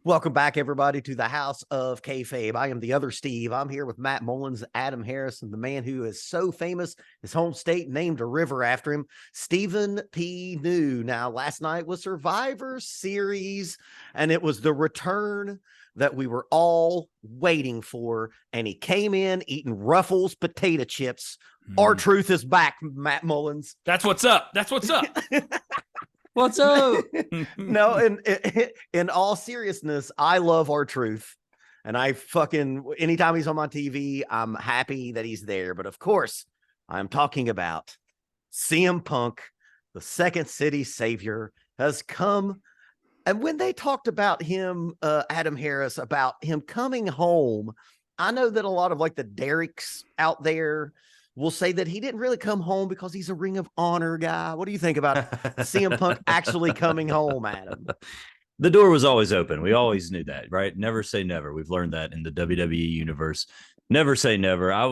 Welcome back, everybody, to the House of Kayfabe. I am the other Steve. I'm here with Matt Mullins, Adam Harris, and the man who is so famous, his home state named a river after him, Stephen P. New. Now, last night was Survivor Series, and it was the return that we were all waiting for, and he came in eating Ruffles potato chips. R-Truth is back, Matt Mullins. That's what's up. That's what's up. What's up? No, in all seriousness, I love R-Truth. And anytime he's on my TV, I'm happy that he's there. But of course, I'm talking about CM Punk, the Second City Savior, has come. And when they talked about him, Adam Harris, about him coming home, I know that a lot of like the Derricks out there will say that he didn't really come home because he's a Ring of Honor guy. What do you think about CM Punk actually coming home, Adam? The door was always open. We always knew that, right? Never say never. We've learned that in the WWE universe. Never say never. I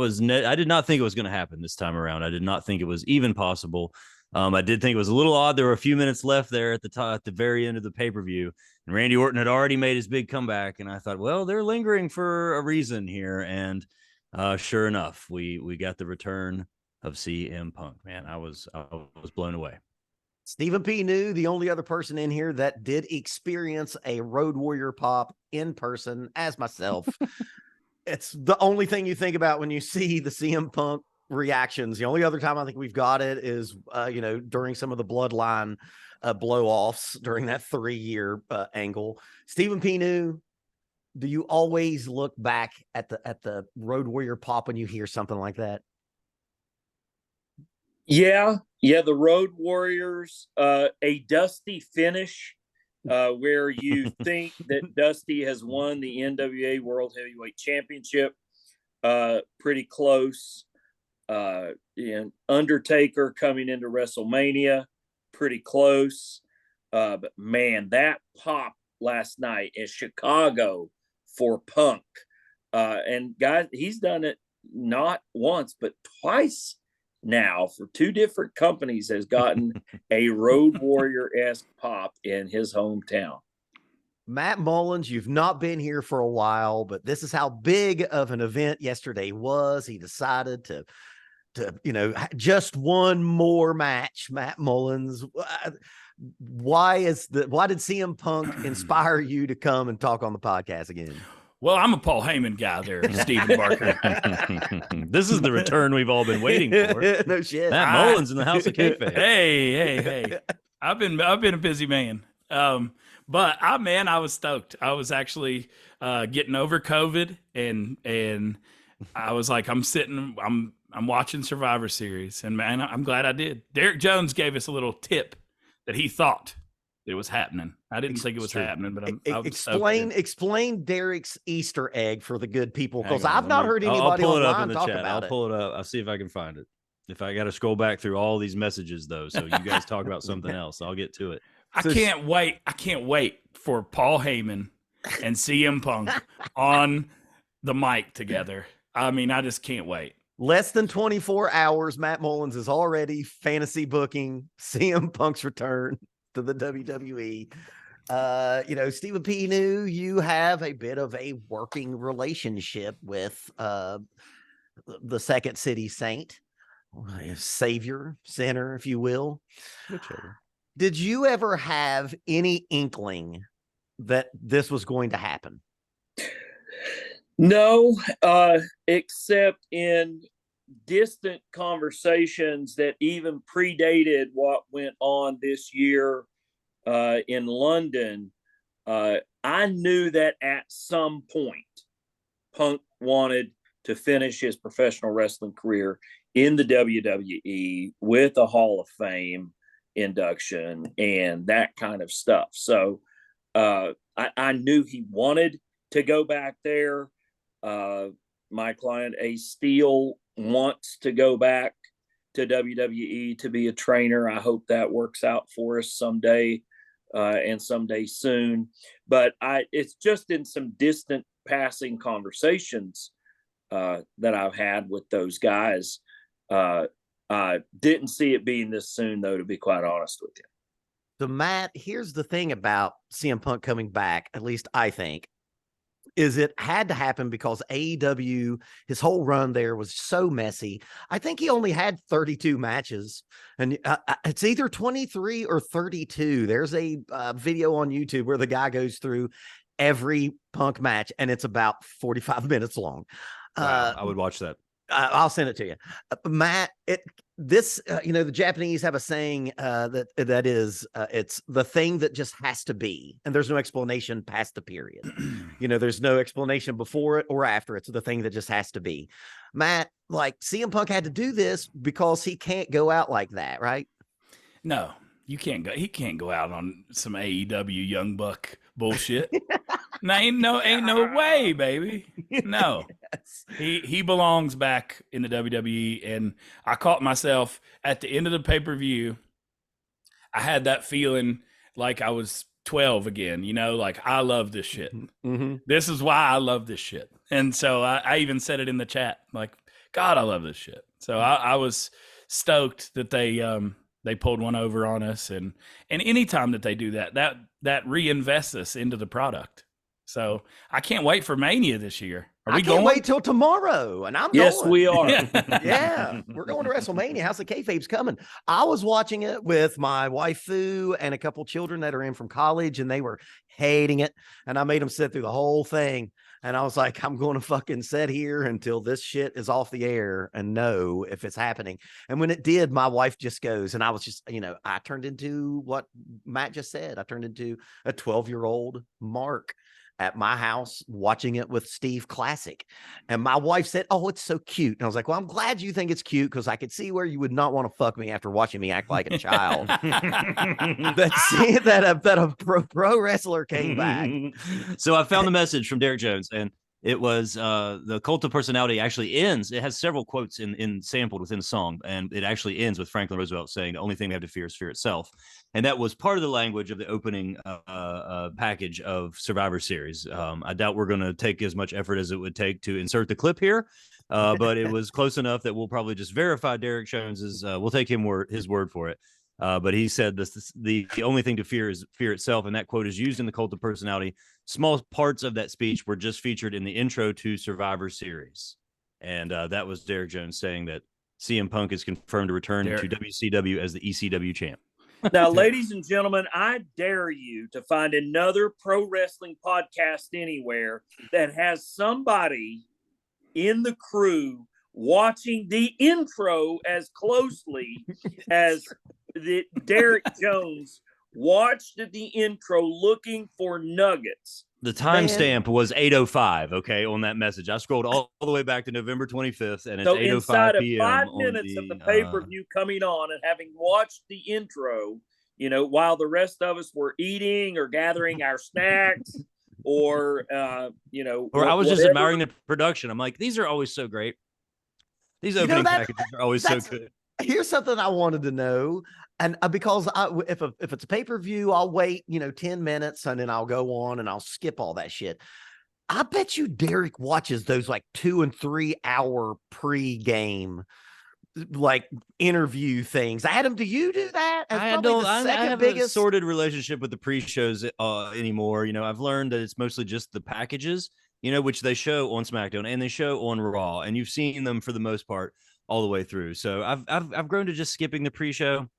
did not think it was going to happen this time around. I did not think it was even possible. I did think it was a little odd. There were a few minutes left there at the very end of the pay-per-view, and Randy Orton had already made his big comeback. And I thought, well, they're lingering for a reason here. And sure enough, we got the return of CM Punk. Man, I was blown away. Stephen P. New, the only other person in here that did experience a Road Warrior pop in person, as myself. It's the only thing you think about when you see the CM Punk reactions. The only other time I think we've got it is, during some of the Bloodline blow-offs during that 3-year angle. Stephen P. New, do you always look back at the Road Warrior pop when you hear something like that? Yeah, the Road Warriors, a Dusty finish, where you think that Dusty has won the NWA World Heavyweight Championship, pretty close. And Undertaker coming into WrestleMania, pretty close. But man, that pop last night in Chicago for Punk. And guys, he's done it not once, but twice now for 2 different companies, has gotten a Road Warrior-esque pop in his hometown. Matt Mullins, you've not been here for a while, but this is how big of an event yesterday was. He decided to just one more match. Matt Mullins, why did CM Punk inspire you to come and talk on the podcast again? Well, I'm a Paul Heyman guy there, Stephen Barker. This is the return we've all been waiting for. No shit. Matt Mullins in the House of Kayfabe. Hey. I've been a busy man. But I was stoked. I was actually getting over COVID, and I was like, I'm watching Survivor Series, and man, I'm glad I did. Derek Jones gave us a little tip that he thought it was happening. I didn't think it was happening, but explain Derek's Easter egg for the good people, because I've not heard anybody online talk about it. I'll pull it up. I'll see if I can find it. If I got to scroll back through all these messages, though, so you guys talk about something else, I'll get to it. I can't wait for Paul Heyman and CM Punk on the mic together. I mean, I just can't wait. Less than 24 hours, Matt Mullins is already fantasy booking CM Punk's return to the WWE. Stephen P. New, you have a bit of a working relationship with the Second City Saint, Savior, Sinner, if you will. Whichever. Did you ever have any inkling that this was going to happen? No, except in distant conversations that even predated what went on this year in London. I knew that at some point Punk wanted to finish his professional wrestling career in the WWE with a Hall of Fame induction and that kind of stuff. So I knew he wanted to go back there. My client, Ace Steel, wants to go back to WWE to be a trainer. I hope that works out for us someday, and someday soon. But it's just in some distant passing conversations that I've had with those guys. I didn't see it being this soon, though, to be quite honest with you. So Matt, here's the thing about CM Punk coming back, at least I think, is it had to happen because AEW, his whole run there was so messy. I think he only had 32 matches, and it's either 23 or 32. There's a video on YouTube where the guy goes through every Punk match, and it's about 45 minutes long. Wow, I would watch that. I'll send it to you, Matt. The Japanese have a saying that is, it's the thing that just has to be, and there's no explanation past the period. There's no explanation before it or after. It's the thing that just has to be. Matt, like CM Punk had to do this because he can't go out like that, right? No, you can't go. He can't go out on some AEW Young Buck bullshit. No, ain't no way, baby. No, Yes. he belongs back in the WWE. And I caught myself at the end of the pay-per-view. I had that feeling like I was 12 again. Like I love this shit. Mm-hmm. This is why I love this shit. And so I even said it in the chat, like, God, I love this shit. So I was stoked that they pulled one over on us, and anytime that they do that reinvests us into the product. So I can't wait for Mania this year. Are we going? Can't wait till tomorrow, and I'm Yes, going. we are. Yeah, we're going to WrestleMania. House of Kayfabe's coming. I was watching it with my waifu and a couple children that are in from college, and they were hating it. And I made them sit through the whole thing. And I was like, I'm going to fucking sit here until this shit is off the air and know if it's happening. And when it did, my wife just goes, and I was just, I turned into what Matt just said. I turned into a 12-year-old Mark at my house watching it with Steve Classic. And my wife said, "Oh, it's so cute." And I was like, "Well, I'm glad you think it's cute, because I could see where you would not want to fuck me after watching me act like a child." that a pro wrestler came back. So I found the message from Derek Jones, and it was the Cult of Personality actually ends. It has several quotes in sampled within the song, and it actually ends with Franklin Roosevelt saying, "The only thing we have to fear is fear itself." And that was part of the language of the opening package of Survivor Series. I doubt we're going to take as much effort as it would take to insert the clip here, but it was close enough that we'll probably just verify Derek Jones's. We'll take his word for it. But he said the only thing to fear is fear itself, and that quote is used in the Cult of Personality. Small parts of that speech were just featured in the intro to Survivor Series, and that was Derek Jones saying that CM Punk is confirmed to return to WCW as the ECW champ. Now, ladies and gentlemen, I dare you to find another pro wrestling podcast anywhere that has somebody in the crew watching the intro as closely as Derek Jones watched the intro looking for nuggets. The timestamp was 8:05. Okay, on that message, I scrolled all the way back to November 25th, and it's 8:05 inside of p.m. 5 minutes of the pay-per-view coming on, and having watched the intro, while the rest of us were eating or gathering our snacks, or I was just admiring the production. I'm like, these are always so great. These opening packages are always so good. Here's something I wanted to know. And because if it's a pay-per-view, I'll wait, 10 minutes, and then I'll go on and I'll skip all that shit. I bet you Derek watches those like 2 and 3 hour pre-game like interview things. Adam, do you do that? I have a sorted relationship with the pre-shows anymore. I've learned that it's mostly just the packages, which they show on SmackDown and they show on Raw, and you've seen them for the most part all the way through. So I've grown to just skipping the pre-show.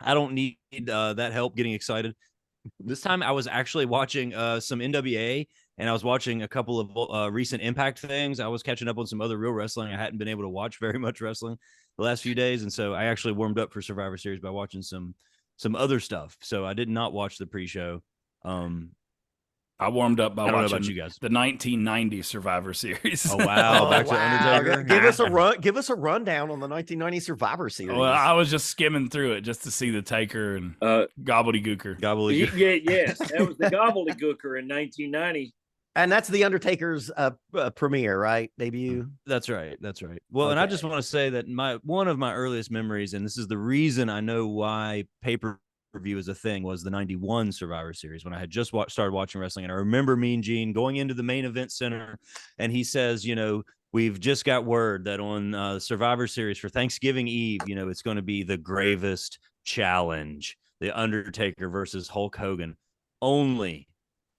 I don't need that help getting excited. This time I was actually watching some NWA, and I was watching a couple of recent Impact things. I was catching up on some other real wrestling. I hadn't been able to watch very much wrestling the last few days, and so I actually warmed up for Survivor Series by watching some other stuff. So I did not watch the pre-show. I warmed up by watching you guys. The 1990 Survivor Series. Oh wow! Back to Undertaker. Give us a rundown on the 1990 Survivor Series. Well, I was just skimming through it just to see the Taker and Gobbledygooker. Yes, that was the Gobbledygooker in 1990. And that's the Undertaker's premiere, right? Debut. That's right. Well, okay. And I just want to say that one of my earliest memories, and this is the reason I know why pay-per-view is a thing, was the 91 Survivor Series, when I had just started watching wrestling. And I remember Mean Gene going into the main event center, and he says, we've just got word that on Survivor Series for Thanksgiving Eve, it's going to be the gravest challenge. The Undertaker versus Hulk Hogan only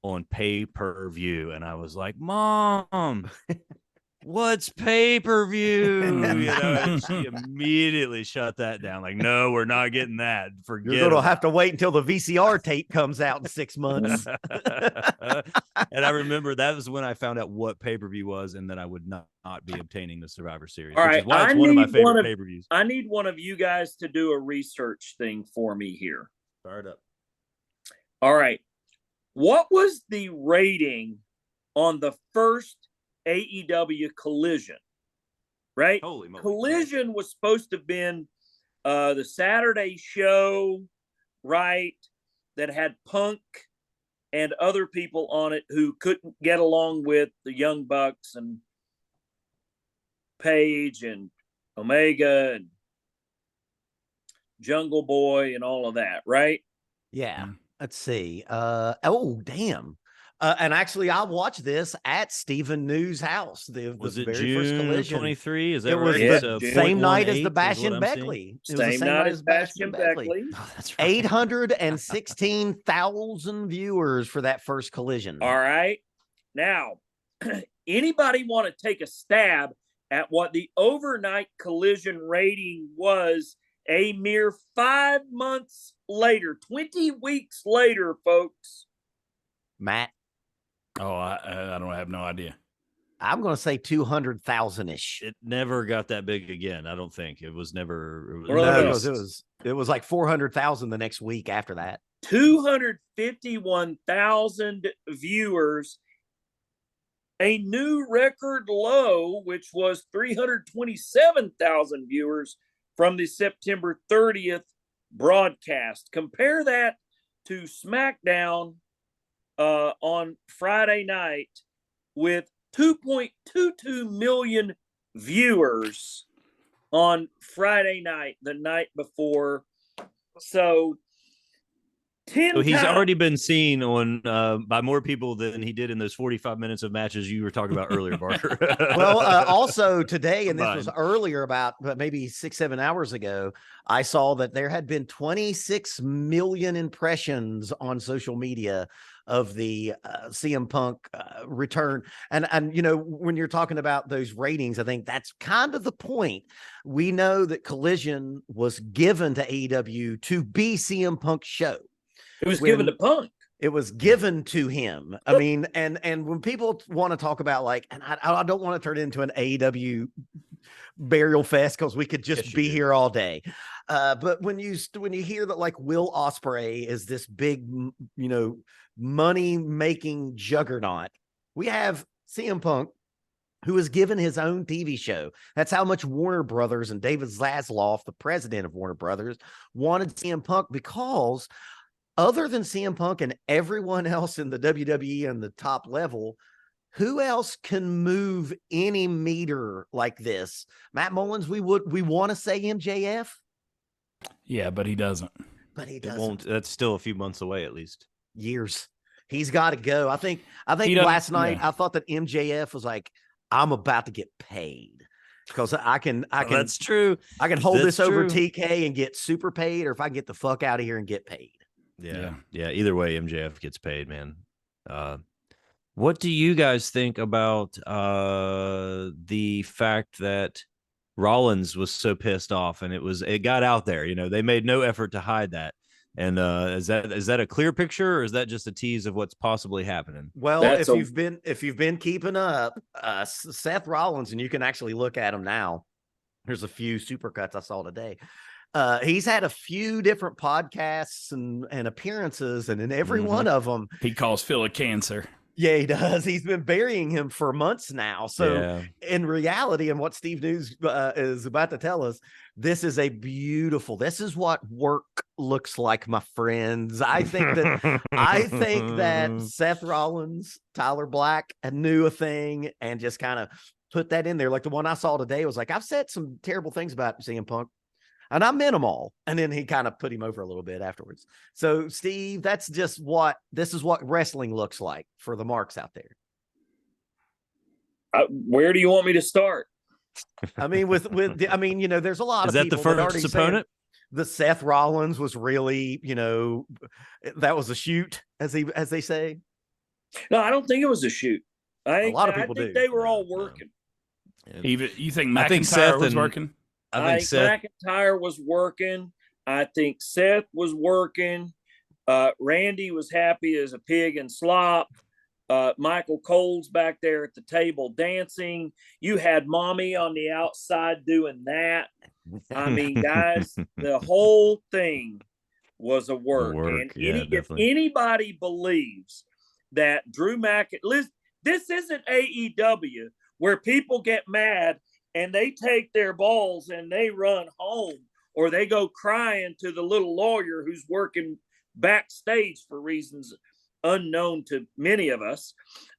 on pay-per-view. And I was like, Mom, what's pay-per-view? And she immediately shut that down. Like, no, we're not getting that. Forget You're going to about have to wait until the VCR tape comes out in 6 months. And I remember that was when I found out what pay-per-view was and that I would not be obtaining the Survivor Series. All which right, is why it's one of my favorite pay-per-views. I need one of you guys to do a research thing for me here. Fired up. All right. What was the rating on the first AEW Collision? Right? Holy moly. Collision was supposed to have been the Saturday show, right? That had Punk and other people on it who couldn't get along with the Young Bucks and Page and Omega and Jungle Boy and all of that, right? Yeah. Let's see. Oh, damn. And actually, I watched this at Stephen New's house. Was it very June first Collision. 23? Is that It was right? the same night as the Bash and Beckley. It was the Same night as Bash and Beckley. Oh, that's right. 816,000 viewers for that first Collision. All right. Now, anybody want to take a stab at what the overnight Collision rating was a mere 5 months later, 20 weeks later, folks? Matt? Oh, I don't have no idea. I'm going to say 200,000-ish. It never got that big again. I don't think it was never. No, it was like 400,000 the next week after that. 251,000 viewers, a new record low, which was 327,000 viewers from the September 30th broadcast. Compare that to SmackDown on Friday night with 2.22 million viewers on Friday night, the night before. So he's already been seen on by more people than he did in those 45 minutes of matches you were talking about earlier, Barker. Well, also today, and this was earlier, about maybe 6-7 hours ago, I saw that there had been 26 million impressions on social media of the CM Punk return. And you know, when you're talking about those ratings, I think that's kind of the point. We know that Collision was given to AEW to be CM Punk's show. It was given to Punk. It was given to him. I mean, and when people want to talk about, like, and I don't want to turn it into an AEW burial fest, because we could just be here all day. But when you hear that, like, Will Ospreay is this big, you know, money making juggernaut, we have CM Punk, who is given his own TV show. That's how much Warner Brothers and David Zaslav, the president of Warner Brothers, wanted CM Punk, because other than CM Punk and everyone else in the WWE and the top level, who else can move any meter like this? Matt Mullins, we want to say MJF. Yeah, but he doesn't. But he It doesn't. won't. That's still a few months away, at least. Years. He's got to go. I think last night I thought that MJF was like, I'm about to get paid, because I can. That's true. I can hold That's this over true. TK and get super paid, or if I can get the fuck out of here and get paid. Yeah. Either way, MJF gets paid, man. What do you guys think about the fact that Rollins was so pissed off, and it got out there? You know, they made no effort to hide that. And is that a clear picture, or is that just a tease of what's possibly happening? Well, if you've been keeping up, Seth Rollins, and you can actually look at him now. There's a few supercuts I saw today. He's had a few different podcasts and appearances, and in every one of them, he calls Phil a cancer. Yeah, he does. He's been burying him for months now. So in reality, and what Steve News is about to tell us, this is this is what work looks like, my friends. I think that Seth Rollins, Tyler Black knew a thing and just kind of put that in there. Like the one I saw today was like, I've said some terrible things about CM Punk, and I meant them all. And then he kind of put him over a little bit afterwards. So, Steve, this is what wrestling looks like for the marks out there. Where do you want me to start? I mean, with you know, there's a lot is of that the people first opponent? the Seth Rollins was really, that was a shoot, as they say. No, I don't think it was a shoot. A lot of I people think do. they were all No. working. Even you think I think McIntyre Seth was and- working? I think Seth. McIntyre was working. I think Seth was working. Randy was happy as a pig in slop. Michael Cole's back there at the table dancing. You had Mommy on the outside doing that. I mean, guys, the whole thing was a work. And yeah, if definitely. anybody believes that Drew McIntyre, this isn't AEW where people get mad and they take their balls and they run home, or they go crying to the little lawyer who's working backstage for reasons unknown to many of us.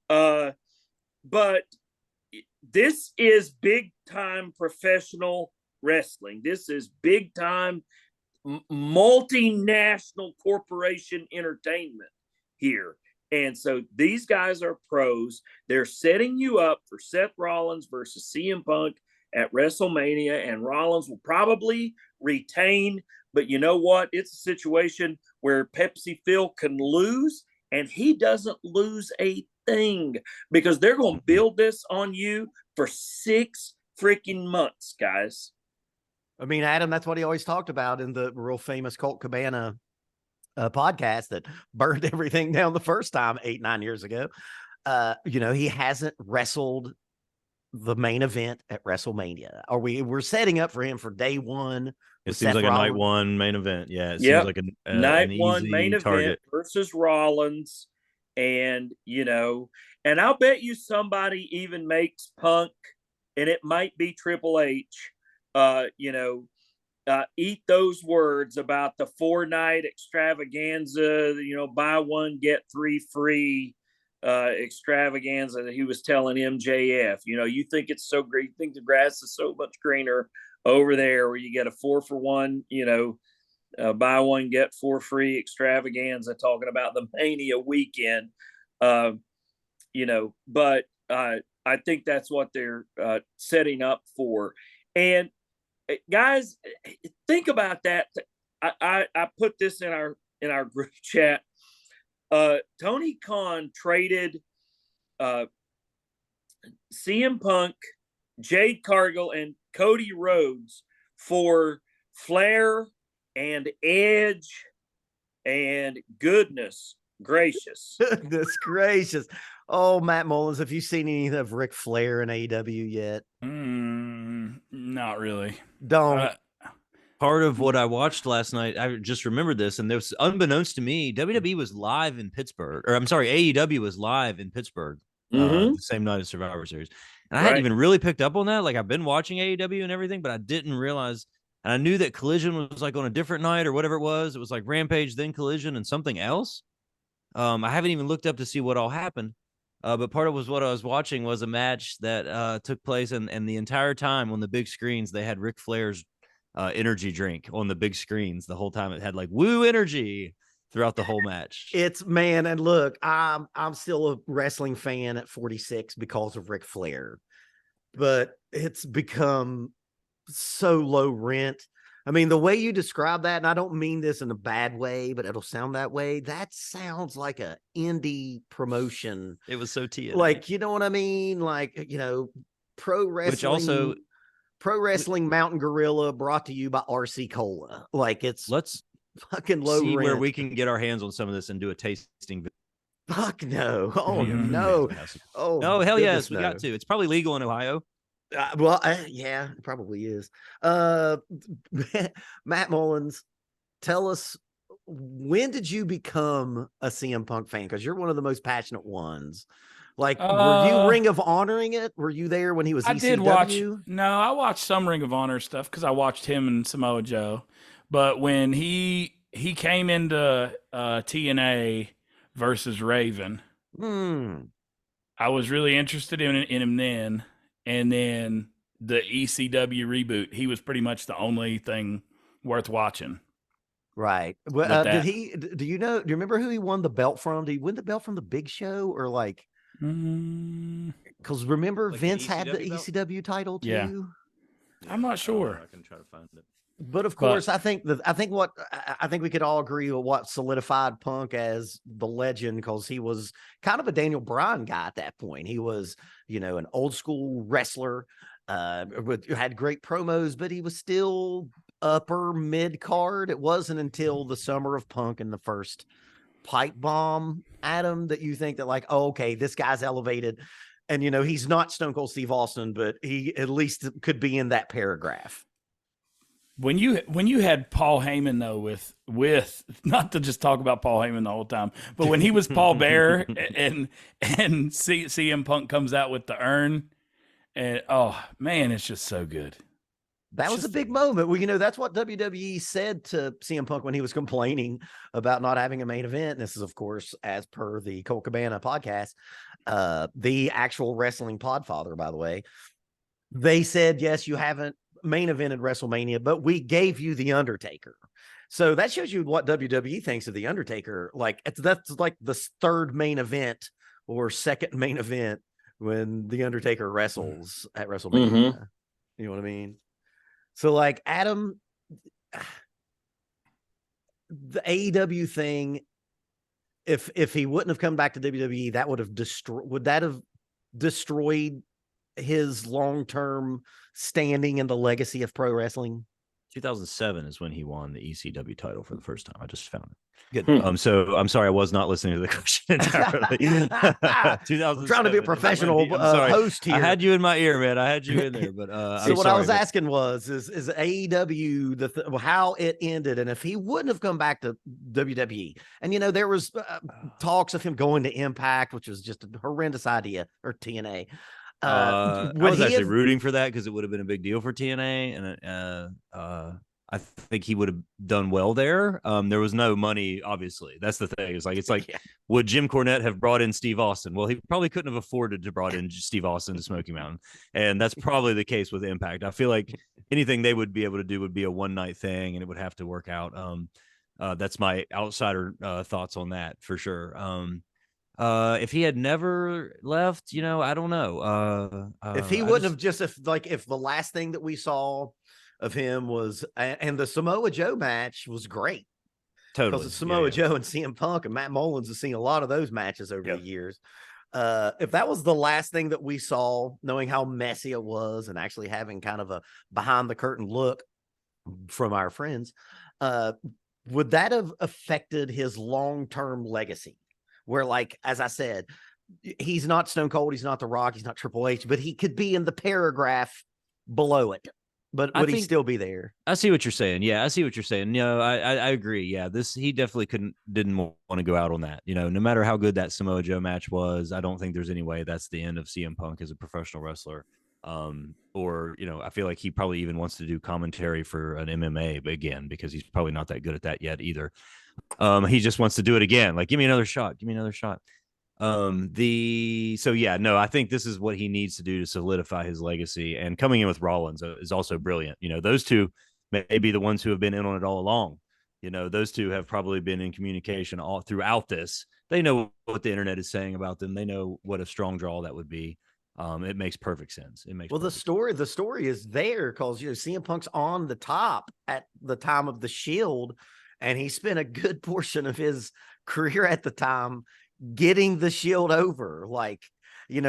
But this is big time professional wrestling. This is big time multinational corporation entertainment here. And so these guys are pros. They're setting you up for Seth Rollins versus CM Punk at WrestleMania, and Rollins will probably retain. But you know what? It's a situation where Pepsi Phil can lose, and he doesn't lose a thing, because they're going to build this on you for 6 freaking months, guys. I mean, Adam, that's what he always talked about in the real famous Colt Cabana podcast that burned everything down the first time 8-9 years ago. He hasn't wrestled the main event at WrestleMania. We're setting up for him for day one. It seems like Rollins. a night one main event. Yeah, it Yep. seems like Night an one easy main target. event versus Rollins. And, and I'll bet you somebody even makes Punk, and it might be Triple H, eat those words about the 4-night extravaganza, buy one, get 3 free extravaganza that he was telling MJF. You think it's so great. You think the grass is so much greener over there where you get a 4-for-1, buy one, get 4 free extravaganza, talking about the Mania weekend. But I think that's what they're setting up for. And guys, think about that. I put this in our group chat. Tony Khan traded CM Punk, Jade Cargill, and Cody Rhodes for Flair and Edge, and goodness gracious. Goodness gracious. Oh, Matt Mullins, have you seen any of Ric Flair in AEW yet? Not really. Don't. Part of what I watched last night, I just remembered this, and there was, unbeknownst to me, WWE was live in Pittsburgh, or I'm sorry, AEW was live in Pittsburgh the same night as Survivor Series. And I hadn't even really picked up on that. Like, I've been watching AEW and everything, but I didn't realize, and I knew that Collision was like on a different night or whatever it was. It was like Rampage, then Collision, and something else. I haven't even looked up to see what all happened. But part of what I was watching was a match that took place, and the entire time on the big screens, they had Ric Flair's energy drink on the big screens the whole time. It had like woo energy throughout the whole match. And look, I'm still a wrestling fan at 46 because of Ric Flair, but it's become so low rent. I mean, the way you describe that, and I don't mean this in a bad way, but it'll sound that way. That sounds like a indie promotion. It was so TNA. Like, you know what I mean? Like, pro wrestling. Which also, Pro Wrestling Mountain Gorilla, brought to you by RC Cola. Like, it's let's fucking low see rent. where we can get our hands on some of this and do a tasting. Fuck no. Oh, Mhm. no. Oh, no, hell yes, goodness, we no. got to. It's probably legal in Ohio. Yeah, it probably is. Matt Mullins, tell us, when did you become a CM Punk fan? Because you're one of the most passionate ones. Like, were you Ring of Honoring it? Were you there when he was ECW? did watch. No, I watched some Ring of Honor stuff because I watched him and Samoa Joe. But when he came into TNA versus Raven, I was really interested in him then. And then the ECW reboot, he was pretty much the only thing worth watching. Right. Well, do you remember who he won the belt from? Did he win the belt from the Big Show, or like? Because remember, Like Vince the had the ECW belt? ECW title too. Yeah. I'm not sure. I can try to find it. But of course, I think we could all agree with what solidified Punk as the legend, because he was kind of a Daniel Bryan guy at that point. He was, an old school wrestler, had great promos, but he was still upper mid card. It wasn't until the summer of Punk and the first pipe bomb, Adam, that you think that, like, oh, okay, this guy's elevated. And, he's not Stone Cold Steve Austin, but he at least could be in that paragraph. When you had Paul Heyman though, with not to just talk about Paul Heyman the whole time, but when he was Paul Bearer and CM Punk comes out with the urn, and oh man, it's just so good. That was a big moment. Well, that's what WWE said to CM Punk when he was complaining about not having a main event. And this is, of course, as per the Colt Cabana podcast, the actual wrestling podfather, by the way. They said, yes, you haven't main evented WrestleMania, but we gave you the Undertaker. So that shows you what WWE thinks of the Undertaker. Like, that's like the third main event or second main event when the Undertaker wrestles at WrestleMania. Mm-hmm. You know what I mean? So, like, Adam, the AEW thing, if he wouldn't have come back to WWE, that would have destroyed his long-term standing in the legacy of pro wrestling? 2007 is when he won the ECW title for the first time. I just found it. Good. So I'm sorry, I was not listening to the question entirely. 2007. Trying to be a professional host here. I had you in my ear, man. I had you in there, but so what I was asking was, is AEW how it ended, and if he wouldn't have come back to WWE, and there was talks of him going to Impact, which was just a horrendous idea, or TNA. I was actually rooting for that because it would have been a big deal for TNA, and I think he would have done well there. There was no money, obviously. That's the thing. It's like, would Jim Cornette have brought in Steve Austin? Well, he probably couldn't have afforded to brought in Steve Austin to Smoky Mountain, and that's probably the case with Impact. I feel like anything they would be able to do would be a one-night thing, and it would have to work out. That's my outsider thoughts on that for sure. If he had never left, I don't know. If he wouldn't have if the last thing that we saw of him was, and the Samoa Joe match was great. Totally. Because Samoa Joe and CM Punk and Matt Mullins have seen a lot of those matches over the years. If that was the last thing that we saw, knowing how messy it was and actually having kind of a behind the curtain look from our friends, would that have affected his long-term legacy? Where, like, as I said, he's not Stone Cold, he's not The Rock, he's not Triple H, but he could be in the paragraph below it. But would he still be there? I see what you're saying. Yeah, I see what you're saying. I agree. Yeah, he definitely didn't want to go out on that. No matter how good that Samoa Joe match was, I don't think there's any way that's the end of CM Punk as a professional wrestler. I feel like he probably even wants to do commentary for an MMA again, because he's probably not that good at that yet either. He just wants to do it again. Like, give me another shot. I think this is what he needs to do to solidify his legacy, and coming in with Rollins is also brilliant. Those two may be the ones who have been in on it all along. Those two have probably been in communication all throughout this. They know what the internet is saying about them. They know what a strong draw that would be. It makes perfect sense. The story is there because CM Punk's on the top at the time of the Shield, and he spent a good portion of his career at the time getting the Shield over. Like,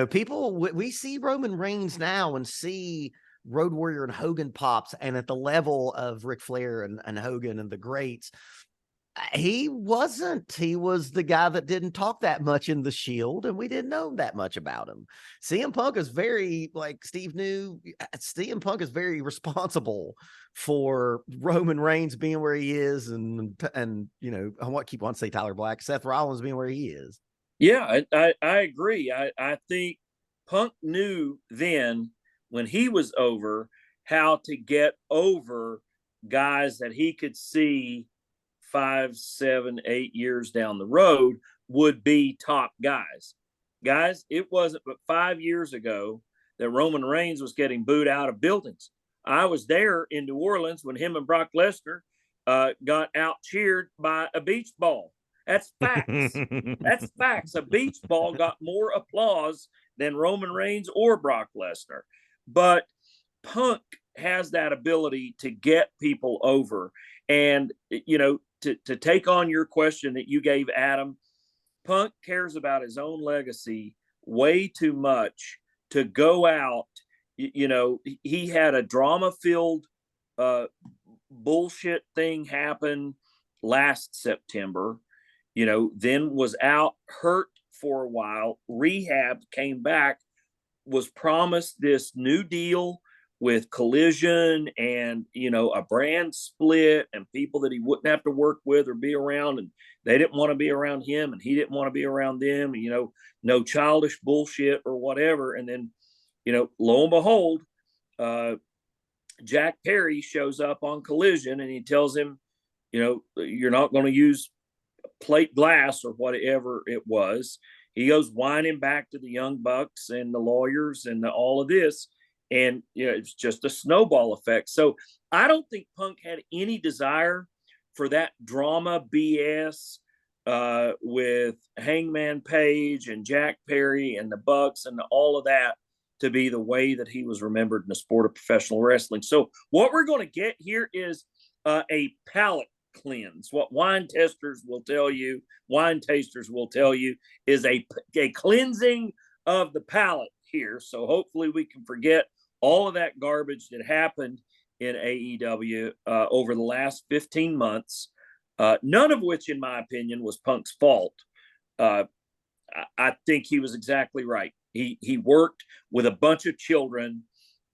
people, we see Roman Reigns now and see Road Warrior and Hogan pops, and at the level of Ric Flair and Hogan and the greats, he wasn't. He was the guy that didn't talk that much in the Shield, and we didn't know that much about him. CM Punk is very, like Steve knew, CM Punk is very responsible for Roman Reigns being where he is, and I keep on to say Tyler Black, Seth Rollins being where he is. Yeah, I agree. I think Punk knew then, when he was over, how to get over guys that he could see 5, 7, 8 years down the road would be top guys. Guys, it wasn't but 5 years ago that Roman Reigns was getting booed out of buildings. I was there in New Orleans when him and Brock Lesnar got out cheered by a beach ball. That's facts. That's facts. A beach ball got more applause than Roman Reigns or Brock Lesnar. But Punk has that ability to get people over. And, you know, to take on your question that you gave, Adam, Punk cares about his own legacy way too much to go out. You know, he had a drama-filled bullshit thing happen last September, you know, then was out hurt for a while, rehab, came back, was promised this new deal with Collision and, you know, a brand split and people that he wouldn't have to work with or be around, and they didn't want to be around him and he didn't want to be around them, you know, no childish bullshit or whatever. And then, you know, lo and behold, Jack Perry shows up on Collision and he tells him, you know, you're not going to use plate glass or whatever it was. He goes whining back to the Young Bucks and the lawyers and all of this. And, you know, it's just a snowball effect. So I don't think Punk had any desire for that drama BS with Hangman Page and Jack Perry and the Bucks and all of that to be the way that he was remembered in the sport of professional wrestling. So what we're going to get here is a palate cleanse. What wine testers will tell you, wine tasters will tell you, is a cleansing of the palate here. So hopefully we can forget all of that garbage that happened in AEW over the last 15 months, none of which, in my opinion, was Punk's fault. I think he was exactly right. He worked with a bunch of children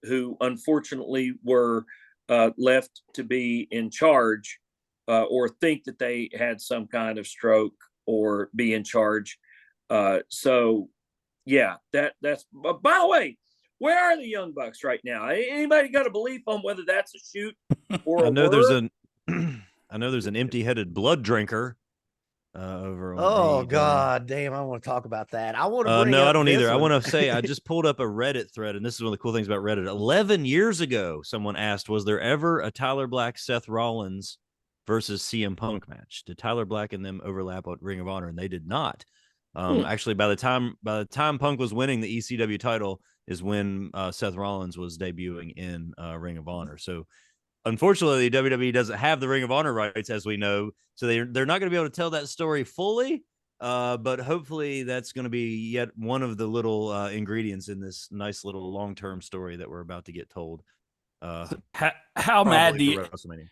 who unfortunately were left to be in charge or think that they had some kind of stroke or be in charge. So yeah, that's, by the way, where are the Young Bucks right now? Anybody got a belief on whether that's a shoot or I know there's an empty-headed blood drinker over on AEW. God damn, I want to talk about that. I want to bring no, up I don't this either. I one. want to say I just pulled up a Reddit thread, and this is one of the cool things about Reddit. 11 years ago, someone asked, was there ever a Tyler Black Seth Rollins versus CM Punk match? Did Tyler Black and them overlap at Ring of Honor? And they did not. Actually, by the time Punk was winning the ECW title is when Seth Rollins was debuting in Ring of Honor. So unfortunately, WWE doesn't have the Ring of Honor rights, as we know, so they're not going to be able to tell that story fully. But hopefully, that's going to be yet one of the little ingredients in this nice little long-term story that we're about to get told. How mad do you? WrestleMania.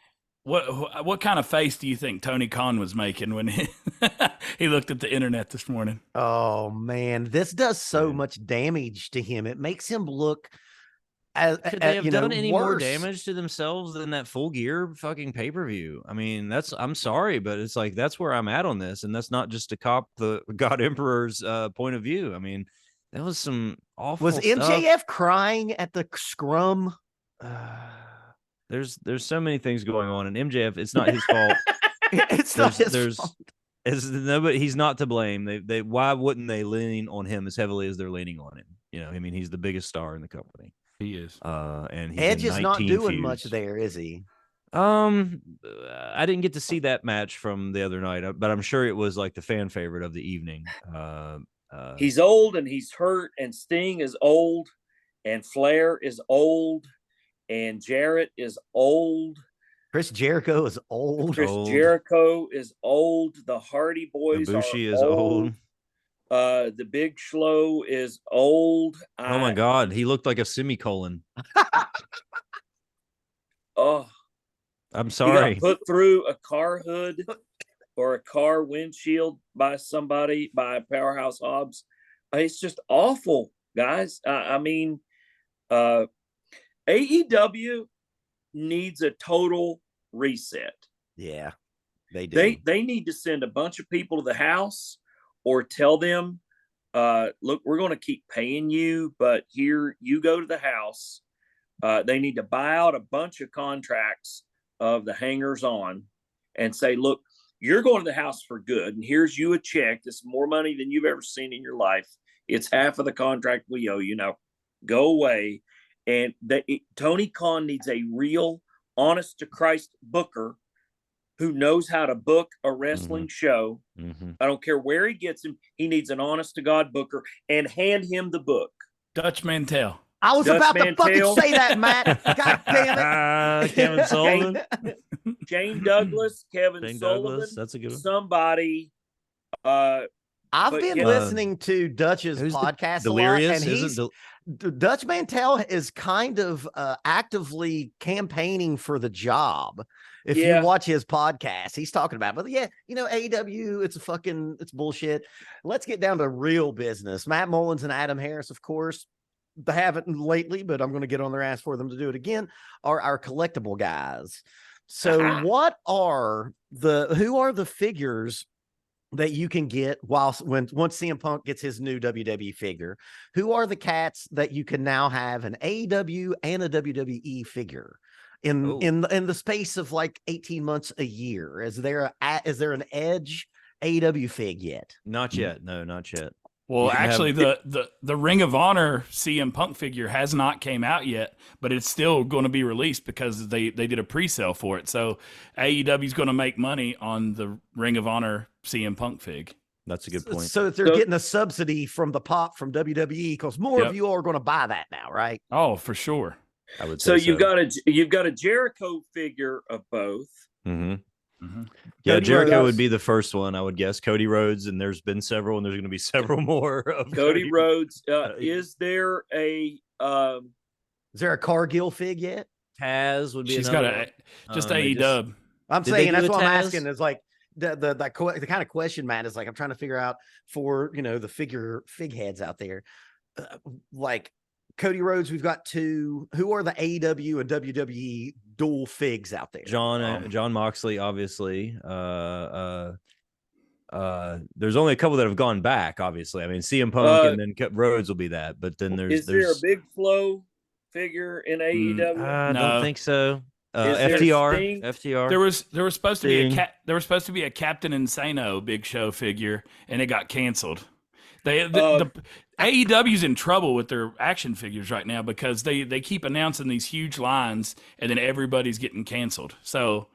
What kind of face do you think Tony Khan was making when he looked at the internet this morning? Oh man, this does so much damage to him. It makes him look could they have done any more worse damage to themselves than that Full Gear fucking pay-per-view? I mean, I'm sorry, but it's like that's where I'm at on this, and that's not just to cop the God Emperor's point of view. I mean, that was some awful Was MJF stuff. crying at the scrum? There's so many things going on, and MJF, it's not his fault. It's not his fault. Nobody, he's not to blame. They why wouldn't they lean on him as heavily as they're leaning on him? You know, I mean, he's the biggest star in the company. He is. And he's Edge is not doing feuds. much there, is he? I didn't get to see that match from the other night, but I'm sure it was like the fan favorite of the evening. He's old and he's hurt, and Sting is old, and Flair is old, and Jarrett is old. Chris Jericho is old. Jericho is old. The Hardy Boys Ibushi are is old. The Big Schlo is old. Oh my God, he looked like a semicolon. Oh, I'm sorry. He got put through a car hood or a car windshield by somebody, by Powerhouse Hobbs. It's just awful, guys. I mean, AEW needs a total reset. Yeah, they do. They need to send a bunch of people to the house or tell them, look, we're going to keep paying you, but here you go to the house. They need to buy out a bunch of contracts of the hangers on and say, look, you're going to the house for good. And here's you a check. This is more money than you've ever seen in your life. It's half of the contract we owe you. Now go away. And Tony Khan needs a real honest to Christ booker who knows how to book a wrestling show. I don't care where he gets him. He needs an honest to God booker, and hand him the book. Dutch Mantel. I was Dutch about to fucking Mantel. say that, Matt. God damn it. Kevin Sullivan. Shane Douglas, Kevin Shane Sullivan, Douglas, that's a good one. somebody. I've But been get- listening to Dutch's Who's the- podcast Delirious? a lot, and Isn't Dutch Mantel is kind of actively campaigning for the job. If you Yeah. watch his podcast, he's talking about, but yeah, AEW, it's bullshit. Let's get down to real business. Matt Mullins and Adam Harris, of course, they haven't lately, but I'm going to get on their ass for them to do it again, are our collectible guys. So who are the figures that you can get once CM Punk gets his new WWE figure? Who are the cats that you can now have an AEW and a WWE figure in the space of like 18 months, a year? Is there an Edge AEW fig yet? Not yet. No, not yet. Well, You can actually, have- the Ring of Honor CM Punk figure has not came out yet, but it's still going to be released because they did a pre-sale for it. So AEW is going to make money on the Ring of Honor CM Punk fig. That's a good point. So they're getting a subsidy from the pop from WWE because more of you are going to buy that now, right? Oh, for sure. I would So say you've got a Jericho figure of both. Mm-hmm. Mm-hmm. Yeah, Cody Jericho Rhodes. would be the first one, I would guess. Cody Rhodes, and there's been several, and there's going to be several more of Cody Rhodes. Is there a Is there a Cargill fig yet? Taz would be. She's got another a just one. They AEW. I'm Did they saying do that's a what I'm Taz? asking is like the kind of question, Matt, is like I'm trying to figure out for the fig heads out there, like Cody Rhodes. We've got two. Who are the AEW and WWE dual figs out there? John Moxley, obviously. There's only a couple that have gone back. Obviously, I mean CM Punk and then Rhodes will be that. But then is there a Big Flow figure in AEW? I No. don't think so. Is there FTR. Sting? FTR. There was supposed to be Sting. there was supposed to be a Captain Insano Big Show figure, and it got canceled. The AEW's in trouble with their action figures right now because they keep announcing these huge lines, and then everybody's getting canceled. So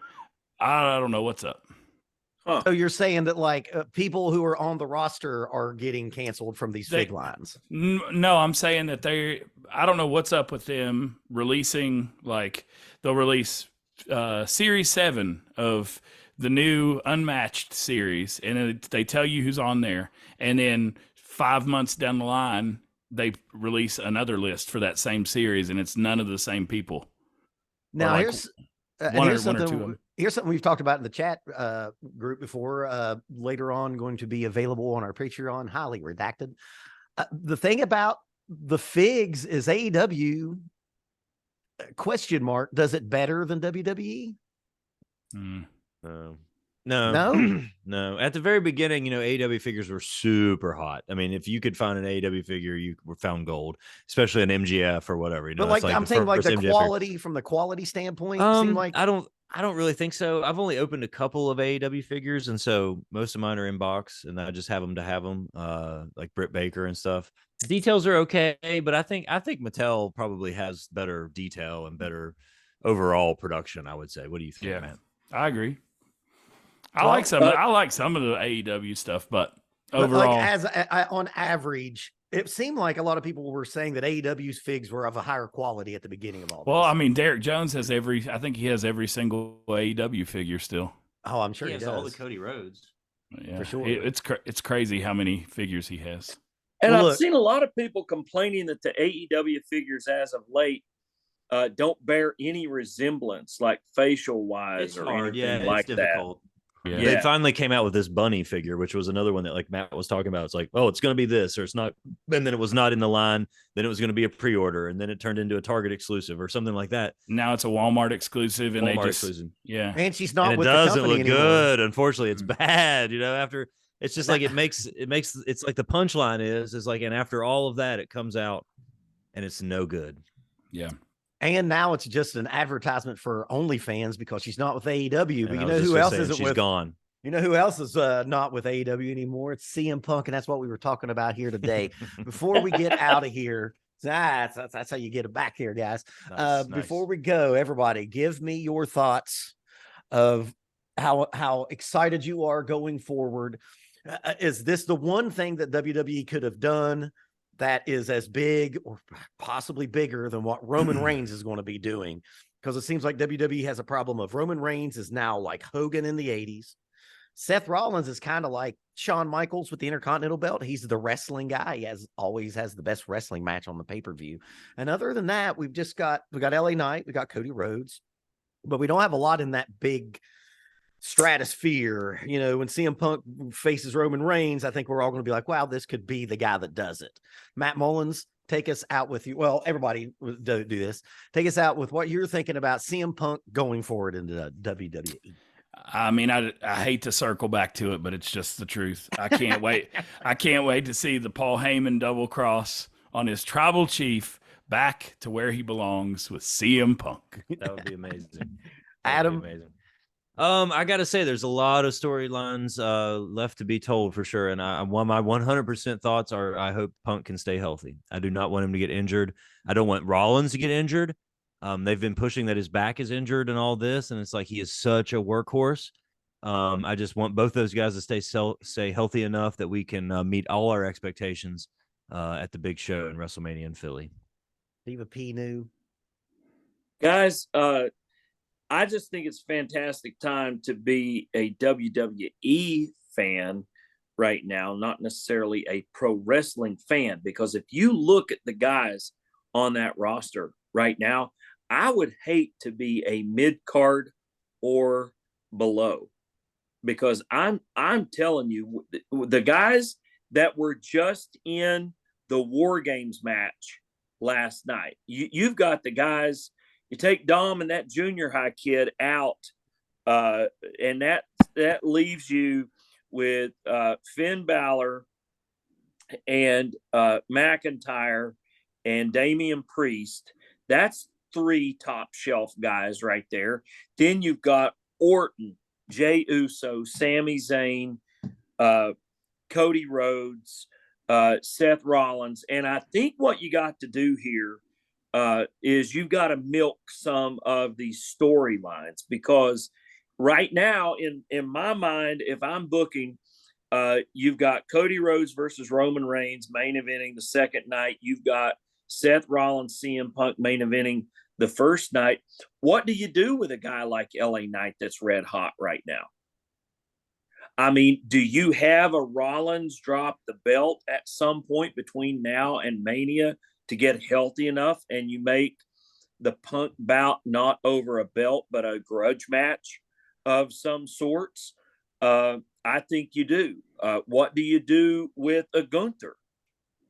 I don't know what's up. So you're saying that like people who are on the roster are getting canceled from these fig lines? No, I'm saying that I don't know what's up with them releasing, like they'll release Series 7 of the new Unmatched series, and they tell you who's on there, and then 5 months down the line, they release another list for that same series, and it's none of the same people. Now like here's one or two of them. Here's something we've talked about in the chat group before. Later on, going to be available on our Patreon, highly redacted. The thing about the figs is AEW ? Does it better than WWE? No. No? No. At the very beginning, AEW figures were super hot. I mean, if you could find an AEW figure, you were found gold, especially an MGF or whatever. But like I'm saying, like the MJF quality from the quality standpoint, seem like I don't really think so. I've only opened a couple of AEW figures, and so most of mine are in box, and I just have them to have them, like Britt Baker and stuff. Details are okay, but I think Mattel probably has better detail and better overall production. I would say. What do you think, Yeah, Matt? I agree. I like some of the AEW stuff, but overall, like on average, it seemed like a lot of people were saying that AEW's figs were of a higher quality at the beginning of all this. well, I mean, Derek Jones has I think he has every single AEW figure still. Oh, I'm sure he has does. all the Cody Rhodes. Yeah, For sure. It's crazy how many figures he has. And Well, I've look- seen a lot of people complaining that the AEW figures as of late don't bear any resemblance, like facial wise or anything like difficult. Yeah. They finally came out with this bunny figure, which was another one that like Matt was talking about. It's like, oh, it's going to be this, or it's not. And then it was not in the line. Then it was going to be a pre-order, and then it turned into a Target exclusive or something like that. Now it's a Walmart exclusive, and Walmart they just exclusive. yeah. And she's not And it with doesn't the company look anymore. good. Unfortunately, it's bad. After it's just like it makes it's like the punchline is like, and after all of that, it comes out and it's no good. Yeah. And now it's just an advertisement for OnlyFans because she's not with AEW. But And you I know was just who gonna else say, isn't she's with? gone. You know who else is not with AEW anymore? It's CM Punk, and that's what we were talking about here today. Before we get out of here, that's how you get it back here, guys. Nice. Before we go, everybody, give me your thoughts of how excited you are going forward. Is this the one thing that WWE could have done that is as big or possibly bigger than what Roman Reigns is going to be doing. Because it seems like WWE has a problem of Roman Reigns is now like Hogan in the 80s. Seth Rollins is kind of like Shawn Michaels with the Intercontinental belt. He's the wrestling guy. He always has the best wrestling match on the pay-per-view. And other than that, we got LA Knight, we got Cody Rhodes, but we don't have a lot in that big stratosphere. You know, when CM Punk faces Roman Reigns, I think we're all going to be like, wow, this could be the guy that does it. Matt Mullins, take us out with you. Well, everybody do this. Take us out with what you're thinking about CM Punk going forward into the WWE. I mean, I hate to circle back to it, but it's just the truth. I can't wait. I can't wait to see the Paul Heyman double cross on his tribal chief back to where he belongs with CM Punk. That would be amazing. Adam? Be amazing. I got to say, there's a lot of storylines left to be told for sure. And my 100% thoughts are, I hope Punk can stay healthy. I do not want him to get injured. I don't want Rollins to get injured. They've been pushing that his back is injured and all this, and it's like he is such a workhorse. I just want both those guys to stay healthy enough that we can meet all our expectations at the big show in WrestleMania in Philly. Diva P new. Guys, I just think it's a fantastic time to be a WWE fan right now, not necessarily a pro wrestling fan, because if you look at the guys on that roster right now, I would hate to be a mid-card or below, because I'm telling you, the guys that were just in the War Games match last night, you've got the guys. You take Dom and that junior high kid out, and that leaves you with Finn Balor and McIntyre and Damian Priest. That's 3 top shelf guys right there. Then you've got Orton, Jey Uso, Sami Zayn, Cody Rhodes, Seth Rollins. And I think what you got to do here is you've got to milk some of these storylines, because right now in my mind, if I'm booking, you've got Cody Rhodes versus Roman Reigns main eventing the second night. You've got Seth Rollins, CM Punk main eventing the first night. What do you do with a guy like LA Knight that's red hot right now? I mean, do you have a Rollins drop the belt at some point between now and Mania to get healthy enough, and you make the Punk bout not over a belt but a grudge match of some sorts? I think you do. What do you do with a Gunther?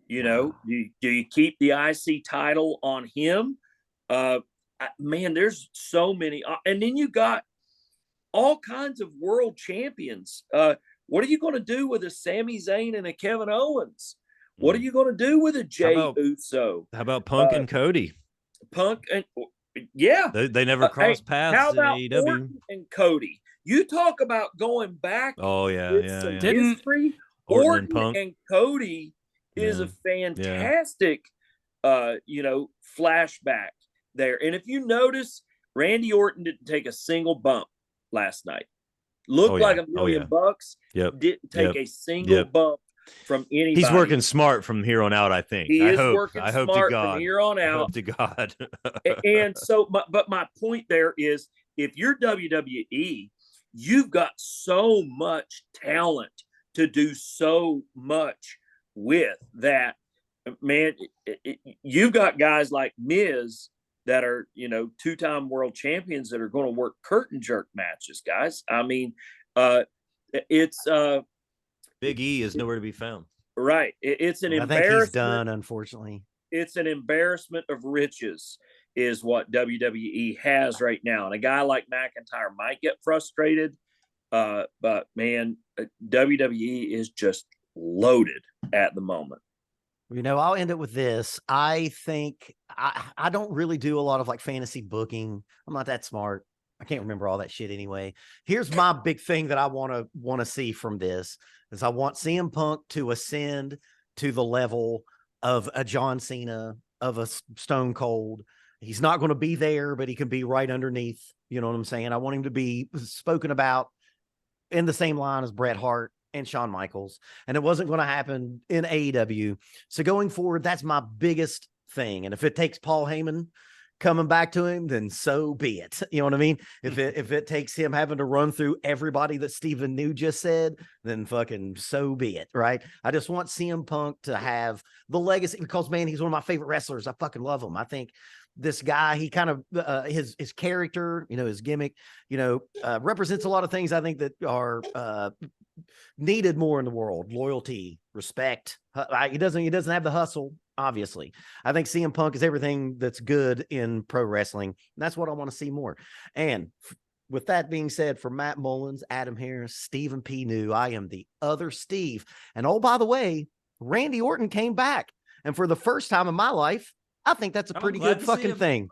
You know, do you keep the IC title on him? Man, there's so many. And then you got all kinds of world champions. What are you going to do with a Sami Zayn and a Kevin Owens? What are you going to do with a Jey Uso? How about Punk and Cody? Punk and yeah, they never crossed paths. How about in AEW? Orton and Cody? You talk about going back. Oh yeah. History. Orton and Cody is a fantastic, flashback there. And if you notice, Randy Orton didn't take a single bump last night. Looked like $1 million bucks. Yep. Didn't take a single bump from anybody. He's working smart from here on out, I think. He is working smart from here on out. I hope to God. And so, but my point there is, if you're WWE, you've got so much talent to do so much with that. Man, you've got guys like Miz that are, 2-time world champions that are going to work curtain jerk matches, guys. I mean, it's Big E is nowhere to be found. Right. It's an embarrassment. I think he's done, unfortunately. It's an embarrassment of riches is what WWE has right now. And a guy like McIntyre might get frustrated, but man, WWE is just loaded at the moment. I'll end it with this. I think I don't really do a lot of like fantasy booking. I'm not that smart. I can't remember all that shit anyway. Here's my big thing that I want to see from this is I want CM Punk to ascend to the level of a John Cena, of a Stone Cold. He's not going to be there, but he can be right underneath. You know what I'm saying? I want him to be spoken about in the same line as Bret Hart and Shawn Michaels, and it wasn't going to happen in AEW. So going forward, that's my biggest thing. And if it takes Paul Heyman coming back to him, then so be it. You know what I mean? If it takes him having to run through everybody that Stephen New just said, then fucking so be it. Right. I just want CM Punk to have the legacy, because man, he's one of my favorite wrestlers. I fucking love him. I think this guy, he kind of his character, his gimmick, represents a lot of things I think that are needed more in the world. Loyalty, respect. He doesn't have the hustle. Obviously, I think CM Punk is everything that's good in pro wrestling. And that's what I want to see more. And with that being said, for Matt Mullins, Adam Harris, Stephen P. New, I am the other Steve. And oh, by the way, Randy Orton came back. And for the first time in my life, I think that's a pretty good fucking thing.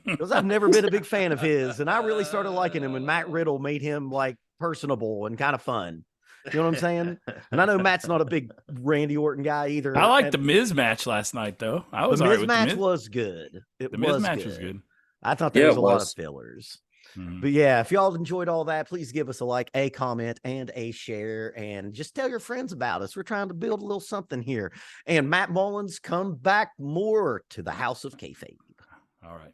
Because I've never been a big fan of his. And I really started liking him when Matt Riddle made him like personable and kind of fun. You know what I'm saying? And I know Matt's not a big Randy Orton guy either. I liked the Miz match last night, though. I was the all Miz right with match the Miz. was good. The Miz match was good. I thought there was a lot was. of fillers. Mhm. But yeah, if y'all enjoyed all that, please give us a like, a comment, and a share, and just tell your friends about us. We're trying to build a little something here. And Matt Mullins, come back more to the House of Kayfabe. All right.